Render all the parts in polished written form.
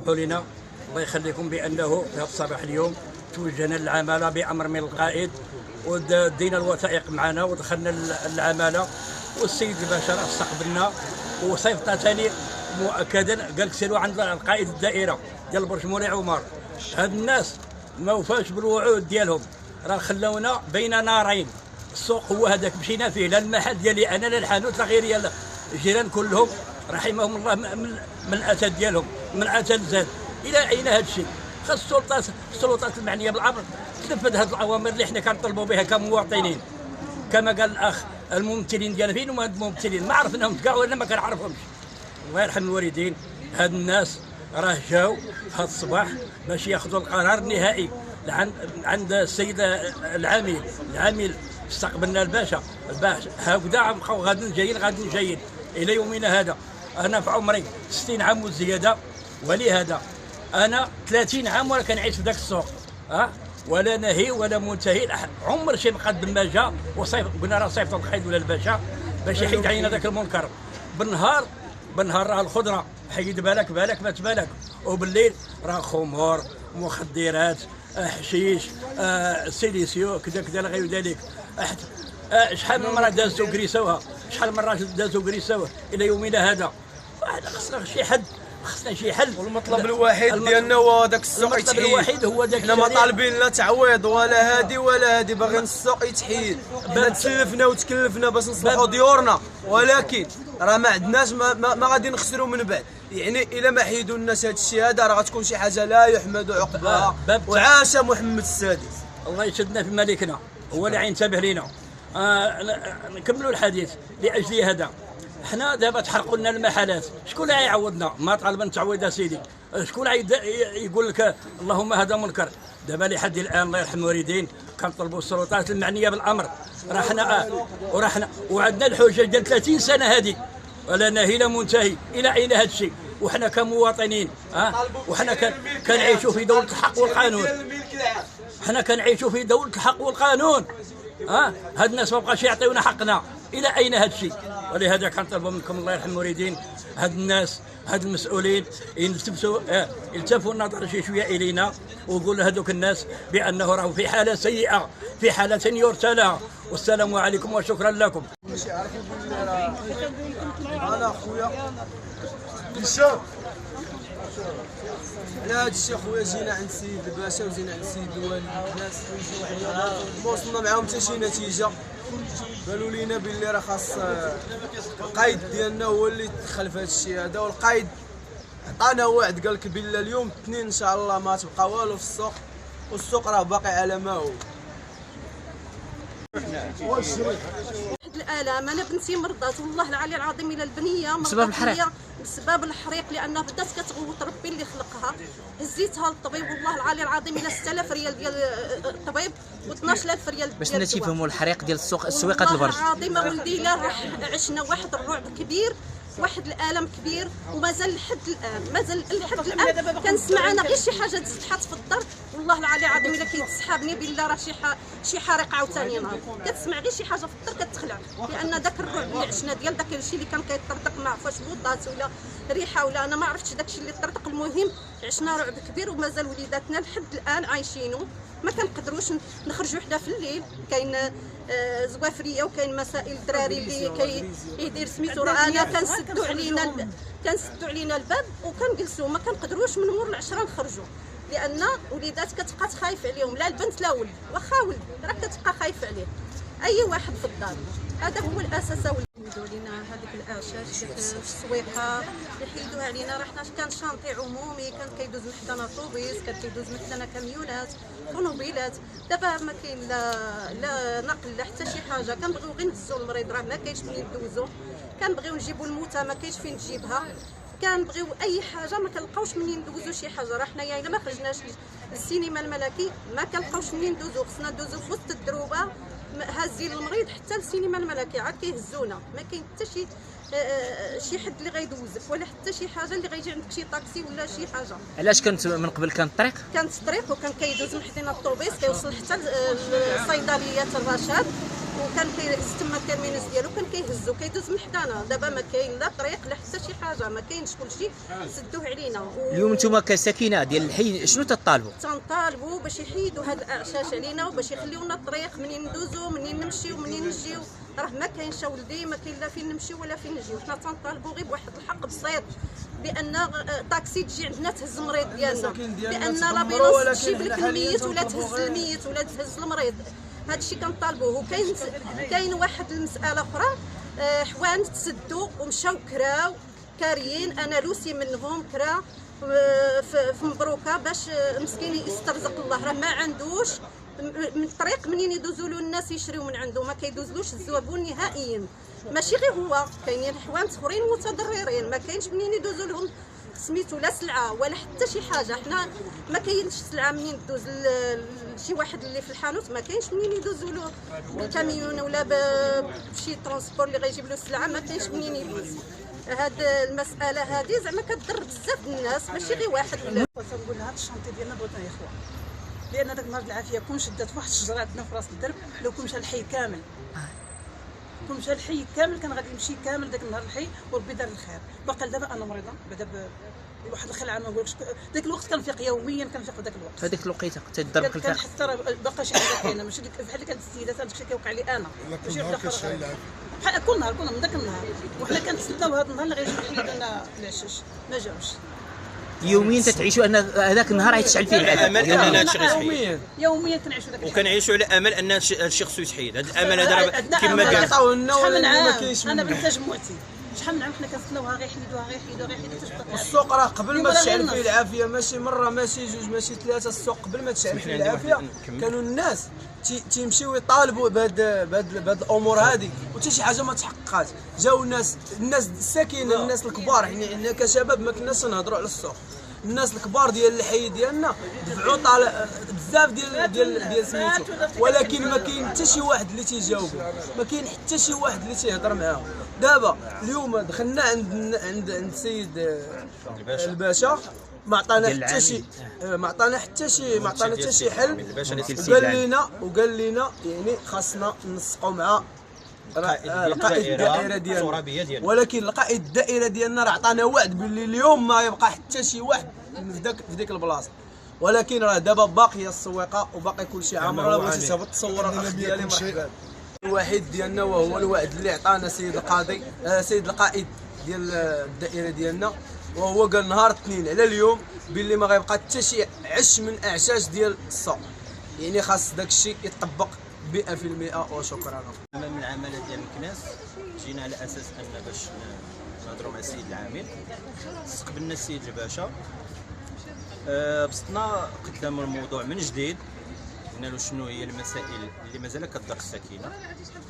سمحوا لنا الله يخليكم بانه في هذا الصباح اليوم توجهنا للعماله بامر من القائد ودينا الوثائق معنا ودخلنا للعماله، والسيد الباشا استقبلنا وصيفطنا ثاني مؤكدا قال لك سيروا عند القائد الدائره ديال برج مولاي عمر. هاد الناس ما وفاش بالوعود ديالهم، راه خلونا بين نارين. السوق هو هذاك مشينا فيه، لا المحل ديالي انا لا الحانوت لا غيري، لا الجيران كلهم رحمهم الله من الاسد ديالهم من اسد زاد. الى اين هذا الشيء؟ خاص السلطات المعنيه بالامر تنفذ هذه الاوامر اللي حنا كنطلبوا بها كمواطنين. كما قال الاخ الممثلين ديالنا، فين هما الممثلين؟ ما عرفناهم كاع ولا ما كنعرفهمش. الله يرحم الوالدين. هاد الناس راه جاو في هذا الصباح باش ياخذوا القرار النهائي عند السيد العامل استقبلنا الباشا هكذا بقاو غادي جايين الى يومنا هذا. انا في عمري 60 عام وزياده، ولهذا انا 30 عام وانا كنعيش في ذاك السوق، ولا نهي ولا منتهي. عمر شي مقدم ما جا وصيف قلنا راه صيفط القائد ولا الباشا باش يحيد علينا ذاك المنكر. بالنهار راه الخضره حيد بالك ما تبالك، وبالليل راه خمور مخدرات حشيش سيليسيو كذا غير ذلك. شحال من مره دازوا كريساوها، شحال من مره دازوا كريساوها الى يومنا هذا. خصنا شي حل. والمطلب الوحيد ديالنا هو داك السوق يتحيد. المطلب الوحيد هو داك. حنا ما طالبين لا تعويض ولا هادي باغيين السوق يتحيد. حنا تسلفنا وتكلفنا باش نصلحوا ديورنا، ولكن راه ما عندناش ما غادي نخسروا من بعد. يعني الا ما حيدوا الناس هذا الشيء هذا راه غتكون شي حاجه لا يحمد عقباها. وعاش محمد السادس. الله يشدنا في ملكنا، هو اللي غينتبه لينا. نكملوا الحديث لاجل هذا. حنا دابا تحرقوا لنا المحلات، شكون اللي غيعوضنا؟ ما طالبا تعويض سيدي، شكون يقول لك اللهم هذا منكر؟ دابا لحد الان الله يرحم الوالدين كنطلبوا السلطات المعنيه بالامر. راه حنا وعندنا الحجه ديال 30 سنه هذه ولا ناهي لا منتهي. الى اين هذا الشيء؟ وحنا كمواطنين وحنا كنعيشوا في دوله الحق والقانون. حنا كنعيشوا في دوله الحق والقانون. هاد الناس ما بقاش يعطيونا حقنا. الى اين هذا الشيء؟ ولهذا كنطلبوا منكم الله يرحم الوالدين، هاد الناس هاد المسؤولين يلتفوا النظر شويه الينا ويقول لهذوك الناس بانه راهو في حاله سيئه، في حاله يرثى لها. والسلام عليكم وشكرا لكم. انا خويا هشام على هذا الشيء خويا جينا عند السيد الباشا وجينا عند السيد الوالي الناس ما وصلنا معاهم حتى شي نتيجه. قالوا لينا باللي راه خاص القايد ديالنا هو اللي دخل في هذا الشيء هذا، والقايد عطانا وعد قال لك بالله اليوم الاثنين ان شاء الله ما تبقى والو في السوق، والسوق راه باقي على ما هو. الآلام. أنا بنتي مرضات والله العلي العظيم إلى البنية بسبب الحريق. بسبب الحريق، لأنها بدات كتغوت ربي اللي خلقها. هزيتها للطبيب والله العلي العظيم إلى 6000 ريال ديال الطبيب و12000 ريال باش الناس يفهموا الحريق ديال السويقات البرج. والله العظيم ولدي لا عشنا واحد الرعب كبير، واحد الالم كبير، ومازال لحد الان كنسمع انا غير شي حاجه تتحط في الدار. والله العلي العظيم الا كيتسحابني بالله راه شي حريق عاوتاني نهار كتسمع غير شي حاجه في الدار كتخلع، لان داك الرعب اللي عشنا ديال داك الشيء اللي كان كيطرطق ما عرفاش بوطات ولا ريحه ولا انا ما عرفتش داك الشيء اللي طرطق. المهم عشنا رعب كبير ومازال وليداتنا لحد الان عايشينه. ما كنقدروش نخرجوا حدا في الليل، كاين زوافريه وكاين مسائل الدراري اللي كيدير سميتو. راه انا كنسدوا علينا الباب وكنجلسوا، ما كنقدروش من مور العشره نخرجوا، لان وليدات كتبقى تخايف عليهم، لا البنت لا ولد، واخا ولد راه كتبقى خايف عليه اي واحد في الدار. هذا هو الاساس. يحيدوا علينا هذيك الاعشاش في السويقه، يحيدوها علينا. راه حنا كان شانطي عمومي كان كيدوز من حدانا طوبيس، كان كيدوز من حدانا كاميونات طونوبيلات. دابا ما كاين لا نقل لا حتى شي حاجه. كنبغيو غير نهزوا المريض راه ما كاينش منين ندوزو، كنبغيو نجيبوا الموتى ما كاينش فين تجيبها، كنبغيو اي حاجه ما كنلقاوش منين ندوزو شي حاجه. راه حنايا الا ما خرجناش للسينما الملكي ما كنلقاوش منين ندوزو، خصنا ندوزو في وسط الدروبه هازين المريض حتى للسينما الملكي عاد كيهزونا. ما كاين حتى شي حد اللي غيدوزك ولا حتى شي حاجه اللي غيجي عندك شي طاكسي ولا شي حاجه. علاش كانت من قبل كانت الطريق؟ كانت الطريق وكان كيدوز من حدينا الطوبيس كيوصل حتى لصيدليه الرشاد، وكان تما الترمينس ديالو كان كيهزو كيدوز من حدانا. دابا ما كاين لا طريق لا حتى شي حاجه، ما كاينش كلشي سدوه علينا. اليوم انتم كساكنه ديال الحي شنو تطالبوا؟ تنطالبوا باش يحيدوا هاد الاعشاش علينا وباش يخليونا الطريق منين ندوزو منين نمشيو منين نجيو. راه ما كاينش ولدي، ما كاين لا فين نمشيو ولا فين نجيو. حنا تنطالبوا غير بواحد الحق بسيط، بان طاكسي تجي عندنا تهز المريض ديالنا، بان لابيلونس تجيب لك الميت ولا تهز الميت ولا تهز المريض. هذا الشيء كنطالبوه. وكاين واحد المساله اخرى، حوان تسدوا ومشاو كراو كاريين، انا لوسي منهم كرا في مبروكه باش مسكين يسترزق الله. راه ما عندوش من الطريق منين يدوزوا له الناس يشريو من عنده، ما كيدوزلوش الزبون نهائيا. ماشي غير هو، كاينين حوانت اخرين متضررين ما كاينش منين يدوزوا لهم سميتو لا سلعه ولا حتى شي حاجه. حنا ما كاينش سلعه منين تدوز شي واحد اللي في الحانوت، ما كاينش منين يدوزوا له بالكاميون ولا بشي ترونسبور اللي غيجيب له السلعه، ما كاينش منين يدوز. هاد المساله هذه زعما كضر بزاف الناس، ماشي غير واحد ولا. تنقول لها هاد الشانطي ديالنا بغيتنا يا اخوان، لان داك النهار العافيه كون شدات واحد الشجره عندنا في راس الدرب، لو كون مشى الحي كامل كون مشى الحي كامل كان غادي يمشي كامل داك النهار الحي وربي دار الخير. باقا دابا انا مريضه بعدا واحد الخلعه ما نقولكش. داك الوقت كنفيق يوميا، كنفيق في داك الوقت. في هذيك الوقيته تضرب في كان حتى راه باقا شي حاجه كاينه، ماشي بحال اللي كانت السيدات هذاك الشيء كيوقع لي انا، ماشي بحال بحال كل نهار من ذاك النهار. وحنا كنتسناو هذا النهار اللي غيجي يحيد لنا العشاش، ما جاوش. يوميا تتعيشوا ان هذاك النهار غيتشعل فيه العذاب. امل ان هذا الشيء غيتحيد يوميا كنعيشوا داك وكنعيشوا على امل ان هذا الشيء خصو يتحيد. هذا الامل هذا كما قال عطاو لنا شحال من ولا عام ما كاينش انا منه. بتجمعتي شحال من عام حنا كنستناوها غيحيدوها السوق راه قبل ما تشعل فيه العافيه، ماشي مره ماشي جوج ماشي ثلاثه، السوق قبل ما تشعل فيه العافيه كانوا الناس تيمشيو يطالبوا بهاد الامور هذه، وحتى شي حاجه ما تحققات. جاو الناس الساكنه، الناس الكبار، حنا كشباب ما كناش نهضروا على السوق. الناس الكبار ديال الحي ديالنا دفعوا طال بزاف ديال سميتو، ولكن ما كاين حتى شي واحد اللي تيجاوبو، ما كاين حتى شي واحد اللي تيهضر معاهم. دابا اليوم دخلنا عند السيد الباشا، ما عطانا حتى شي حل. وقال لنا يعني خاصنا نسقوا مع القائد الدائره ديالنا، ولكن القائد الدائره ديالنا راه عطانا وعد باللي اليوم ما يبقى حتى شي واحد في ديك البلاصه. ولكن راه دابا باقيه السويقه وباقي كلشي عامر. راه بغيتي تهبط تصور الاخ ديالي مرحبا. الوحيد ديالنا وهو الوعد اللي عطانا سيد القاضي، سيد القائد ديال الدائره ديالنا، وهو قال نهار الاثنين على اليوم باللي ما غيبقى حتى شي عش من اعشاش ديال السوق. يعني خاص داك الشيء يطبق 100%. وشكرا. من العماله ديال مكناس جينا على اساس ان باش نهضروا مع السيد العامل. استقبلنا السيد الباشا، بسطنا قدام الموضوع من جديد، قلنا له شنو هي المسائل اللي مازال كتضر الساكنه،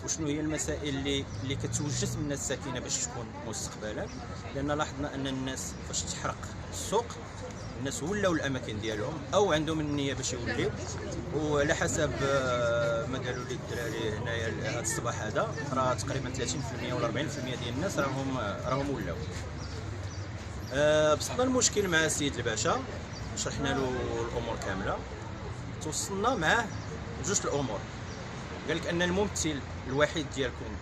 وشنو هي المسائل اللي كتوجس من الساكنه باش تكون مستقبلا. لان لاحظنا ان الناس فاش تحرق السوق الناس ولاو الاماكن ديالهم او عندهم النيه باش يوليو، وعلى حسب ما قالوا لي الدراري هنايا هذا الصباح هذا راه تقريبا 30% ولا 40% ديال الناس راهم ولاو. بسطنا المشكل مع السيد الباشا، شرحنا له الامور كامله، توصلنا معاه بجوج الامور. قال لك ان الممثل الوحيد ديالكم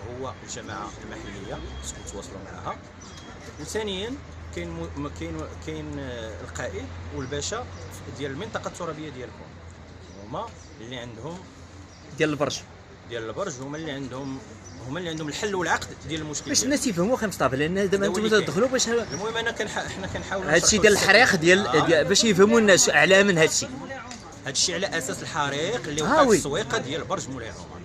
هو الجماعه المحليه، خصكم تواصلوا معها. وثانيا كاين القائد والباشا ديال المنطقه الترابيه ديالكم، هما اللي عندهم ديال البرج هما اللي عندهم الحل والعقد ديال المشكل. باش الناس يفهموا اخي مصطفى، لان دابا انتم تدخلوا باش المهم حنا كنحاولوا هذا الشيء ديال الحريق ديال باش يفهموا الناس على من هذا الشيء على اساس الحريق اللي وقع في السويقه ديال برج مولاي عمر.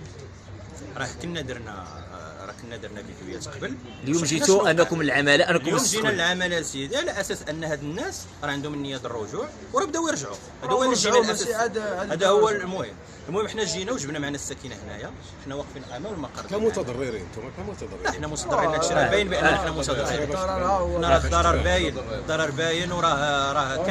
راه كنا درنا فيديوهات قبل. اليوم جيتوا انكم العماله اليوم جينا العماله سيدي على اساس ان هاد الناس راه عندهم النيه ديال الرجوع وراه بداو يرجعوا. هذا هو اللي جينا الاساس، هذا هو المهم حنا جينا وجبنا معنا السكينه هنايا، حنا واقفين امام المقر كمتضررين. انتم كمتضررين. احنا متضررين، هادشي راه باين بان حنا متضررين. الضرر باين وراه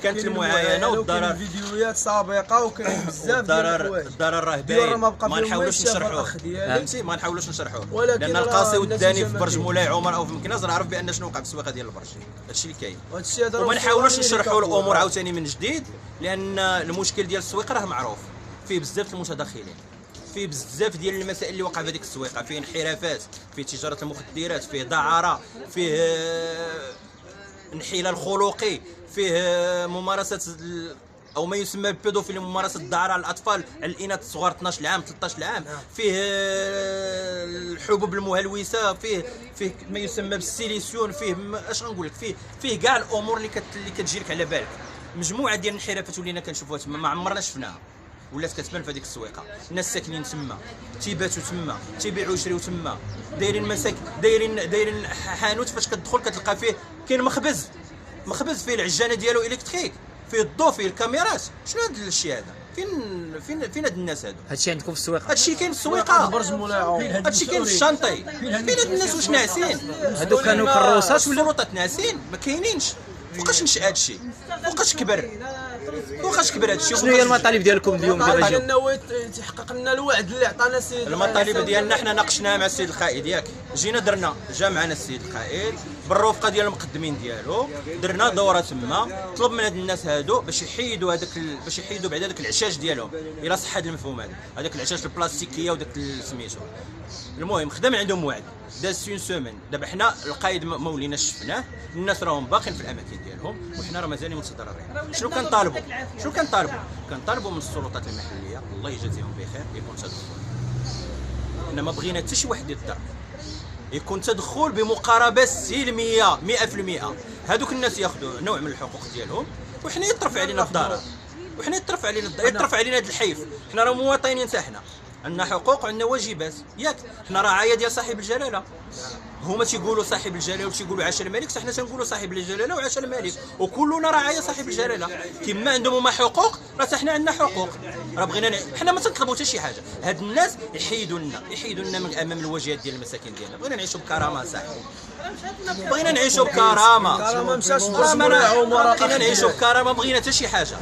كانت المعاينه والضرر فيديوهات سابقه وكاين بزاف ديال الضرر راه باين. ما نحاولوش نشرحوه، فهمتي، ما نحاولوش نشرحوه، لان القاصي والداني في برج مولاي عمر او في مكناس راه عارف بان شنو وقع في السويقه ديال البرج. هادشي اللي كاين، وما نحاولوش نشرحوا الامور عاوتاني من جديد، لان المشكل ديال السويقه راه معروف فيه بزاف المتدخلين. فيه بزاف ديال المسائل اللي وقع في هذيك السويقه، فيه انحرافات، فيه تجاره المخدرات، فيه دعاره، فيه انحلال خلقي، فيه ممارسه او ما يسمى بالبيدوفيلي، ممارسه الدعاره على الاطفال، على الاناث الصغار 12 عام 13 عام، فيه الحبوب المهلوسه، فيه ما يسمى بالسيليسيون، فيه اش غنقول لك، فيه كاع الامور اللي كتجي لك على بالك. مجموعه ديال الانحرافات ولينا كنشوفوها تما ما عمرنا شفناها، ولات كتبان في هذيك السويقه. الناس ساكنين تما، تيباتوا تما، تيبيعوا يشريوا تما، دايرين حانوت فاش كتدخل كتلقى فيه كاين مخبز فيه العجانه ديالو الكتريك، فيه الضو، فيه الكاميرات. شنو هذا الشيء هذا؟ فين هاد الناس هادو؟ هادشي عندكم في السويقه؟ هادشي كاين في السويقه، برج مولاي عمر، هادشي كاين في الشانطي. فين هاد الناس؟ واش ناعسين؟ هادو كانوا كروسات ولا السلطات ناعسين؟ ما كاينينش. فوقاش نشا هادشي؟ فوقاش كبر هادشي؟ شنو هي المطالب ديالكم اليوم دابا؟ ديالنا هو تحقق لنا الوعد اللي عطانا السيد. المطالب ديالنا حنا ناقشناها مع السيد القائد، ياك جينا جا معنا السيد القائد بالرفقه ديال المقدمين ديالو، درنا دوره تما، طلب من هاد الناس هادو باش يحيدوا بعد هذاك العشاش ديالهم، الا صح هذا المفهوم هذاك العشاش البلاستيكيه وداك سميتو. المهم خدام عندهم وعد، داز اون سومين. دابا حنا القائد ما وليناش شفناه، الناس راهم باقيين في الاماكن ديالهم وحنا راه مازالين متضررين. شنو كنطالبوا من السلطات المحليه، الله يجازيهم بخير، يكون تدخل. حنا ما بغينا حتى شي واحد يضر، يكون تدخل بمقاربه سلميه 100%. هذوك الناس ياخذوا نوع من الحقوق ديالهم، وحنا يطرف علينا الضرر، يطرف علينا هذا الحيف. حنا راه مواطنين حتى حنا، عندنا حقوق وعندنا واجبات، ياك حنا رعايه ديال صاحب الجلاله. هما تيقولوا صاحب الجلاله وتيقولوا عاش الملك، حنا تنقولوا صاحب الجلاله وعاش الملك، وكلنا رعايه صاحب الجلاله. كما عندهم هما حقوق راه حنا عندنا حقوق. راه بغينا حنا ما تنطلبوا حتى شي حاجه، هاد الناس يحيدوا لنا من امام الواجهات ديال المساكن ديالنا. بغينا نعيشوا بكرامه صاحبي، بغينا نعيشوا بكرامه. ما مشاش بغينا نعيشوا بكرامه، بغينا حتى شي حاجه،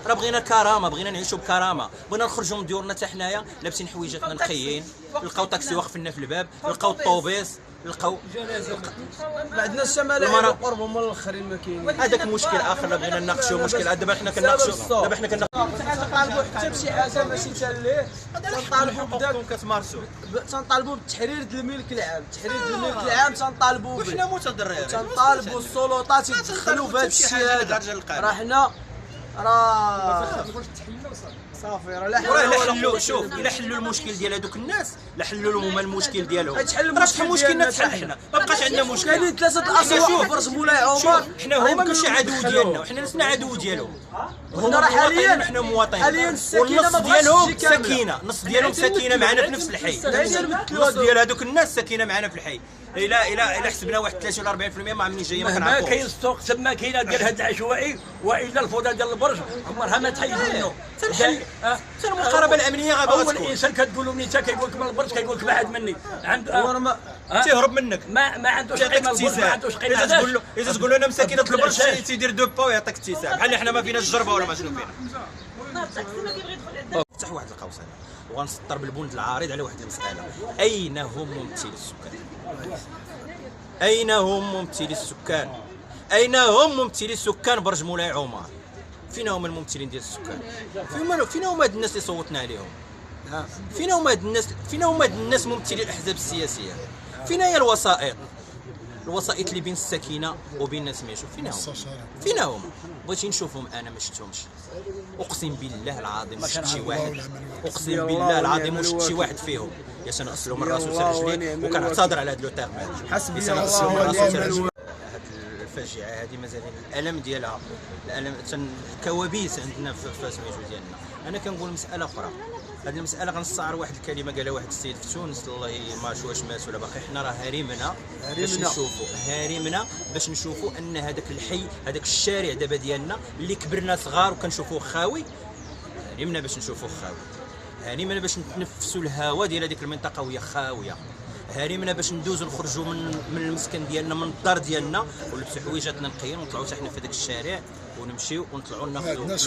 راه بغينا كرامه، بغينا نعيشوا بكرامه، بغينا نخرجوا من ديورنا حتى حنايا لابسين حويجاتنا نقيين، نلقاو طاكسي واقف لنا في الباب، نلقاو الطوبيس، نلقاو ما عندناش شمال قرب هما الاخرين ما كاينين. هذاك مشكل اخر بغينا نناقشوا. مشكل دابا حنا كنناقشوا، تنطالبوا حتى بشي حاجه ماشي تاليه، تنطالبوا حقوقكم كتمارسوا، تنطالبوا بتحرير الملك العام، تنطالبوا به. وحنا متضررين، تنطالبوا السلطات يتدخلوا في هذا الشيء هذا. راه حنا صافي راه شوف الا حلوا المشكل ديال هذوك الناس، لا حلوا لهم هما المشكل ديالهم، راه شحال مشكلنا تحل حنا، ما بقاش عندنا مشكل. كاينين 3 الاسواق في برج مولاي عمر، حنا هما ماشي عدو ديالنا، وحنا لسنا عدو ديالهم. هما راه حاليا حنا مواطنين، حاليا والنص ديالهم سكينه، نص ديالهم سكينه معنا في نفس الحي، النص ديال هذوك الناس سكينه معنا في الحي. الا حسبنا واحد 30 ولا 40% ما عمرني جايه ما كنعرفوش. ما كاين السوق تما كاينه ديال هذا العشوائي، والا الفوضى ديال البرج عمرها ما تحيد منه. حتى المقاربه الامنيه غابه اول انسان كتقول له منين كيقول لك من البرج، كيقول لك بعد مني، عنده تيهرب منك، ما عندوش قيمه البرج، ما عندوش قيمه. اذا تقول له انا مساكنه البرج تيدير دو با ويعطيك اتساع، بحال حنا ما فيناش الجربه ولا ما شنو فينا. فتح واحد القوس وغنسطر بالبند العريض على واحد المساله: اين هم ممثلي السكان؟ اين هم ممثلي السكان؟ اين هم ممثلي السكان برج مولاي عمر؟ فين هما الممثلين ديال السكان؟ فين هما هاد الناس اللي صوتنا عليهم؟ فين هما هاد الناس ممثلي الاحزاب السياسيه؟ فين هي الوسائط اللي بين السكينه وبين الناس ما يشوف؟ فين هما؟ بغيتي نشوفهم، انا ما شفتهمش. اقسم بالله العظيم ما شفت شي واحد، اقسم بالله العظيم ما شفت شي واحد فيهم. يا سنغسلوا من راسو سرجلي، وكنعتذر على هذا لو تيرم هذا. حسبي سنغسلوا من الله راسو ونعم سرجلي. الفاجعه هذه مازال الالم ديالها، كوابيس عندنا في سميتو ديالنا. انا كنقول مساله اخرى، هذه المساله غنستعر واحد الكلمه قالها واحد السيد في تونس، الله ما واش مات ولا باقي. حنا راه هارمنا باش نشوفوا ان هذاك الحي، هذاك الشارع دابا ديالنا اللي كبرنا صغار وكنشوفوه خاوي، هارمنا باش نشوفوه خاوي، هارمنا باش نتنفسوا الهواء ديال هذيك المنطقه وهي خاويه، هارمنا باش ندوزو نخرجوا من المسكن ديالنا، من الدار ديالنا، ونلبسوا حويجاتنا نقيين ونطلعوا حتى حنا في هذاك الشارع ونمشيو ونطلعوا ناخذوا